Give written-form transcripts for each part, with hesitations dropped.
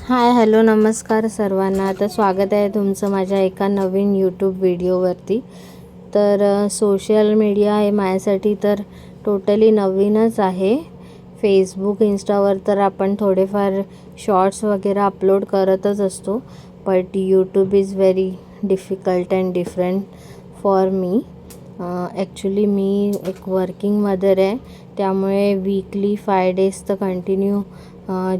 Hi hello नमस्कार सर्वांना. तर स्वागत आहे तुमचं माझ्या एका नवीन यूट्यूब व्हिडिओवरती. तर सोशल मीडिया हे माझ्यासाठी तर टोटली नवीनच आहे. फेसबुक इंस्टावर तर आपण थोडेफार शॉर्ट्स वगैरे अपलोड करतच असतो, but YouTube is very difficult and different for me. Actually मी एक वर्किंग मदर आहे, त्यामुळे वीकली 5 डेज तर कंटिन्यू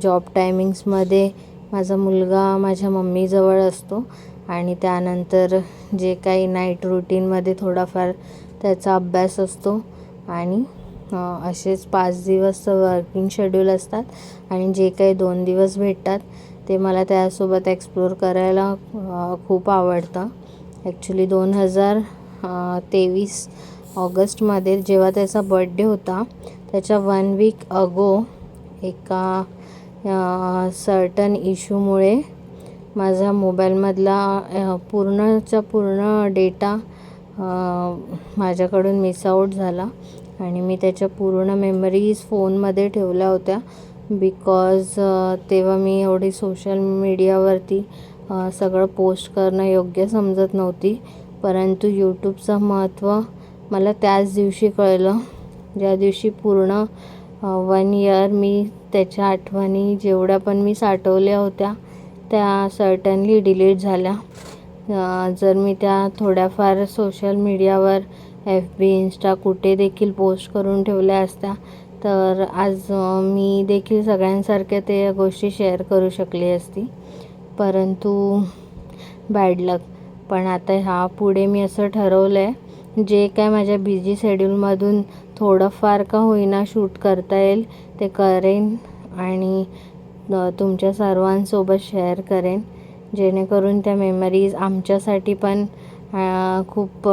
जॉब टायमिंग्समध्ये माझा मुलगा माझ्या मम्मीजवळ असतो आणि त्यानंतर जे काही नाईट रुटीनमध्ये थोडाफार त्याचा अभ्यास असतो आणि असेच 5 दिवस वर्किंग शेड्यूल असतात आणि जे काही 2 दिवस भेटतात ते मला त्यासोबत एक्सप्लोर करायला खूप आवडतं. ॲक्च्युली 2023 ऑगस्टमध्ये जेव्हा त्याचा बड्डे होता त्याच्या 1 वीक अगो एका सर्टन इश्यूमुळे माझा मोबाईलमधला पूर्णच्या पूर्ण डेटा माझ्याकडून मिसआउट झाला आणि मी त्याच्या पूर्ण मेमरीज फोनमध्ये ठेवल्या होत्या. बिकॉज तेव्हा मी एवढी सोशल मीडियावरती सगळं पोस्ट करणं योग्य समजत नव्हती, परंतु यूट्यूबचं महत्त्व मला त्याच दिवशी कळलं, ज्या दिवशी पूर्ण 1 इयर मी त्याच्या आठवणी जेवढ्या पण मी साठवल्या होत्या त्या सर्टनली डिलीट झाल्या. जर मी त्या थोड्याफार सोशल मीडियावर FB इंस्टा कुठे देखील पोस्ट करून ठेवल्या असत्या तर आज मी देखील सगळ्यांसारख्या ते गोष्टी शेअर करू शकली असती, परंतु बॅड लक. पण आता पुढे मी असं ठरवलं आहे, जे काय माझ्या बिझी शेड्यूलमधून थोडंफार का होईना शूट करता येईल ते करेन आणि तुमच्या सर्वांसोबत शेअर करेन, जेणेकरून त्या मेमरीज आमच्यासाठी पण खूप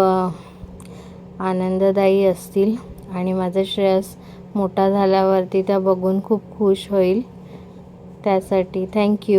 आनंददायी असतील आणि माझा श्रेयस मोठा झाल्यावरती त्या बघून खूप खुश होईल. त्यासाठी थँक्यू.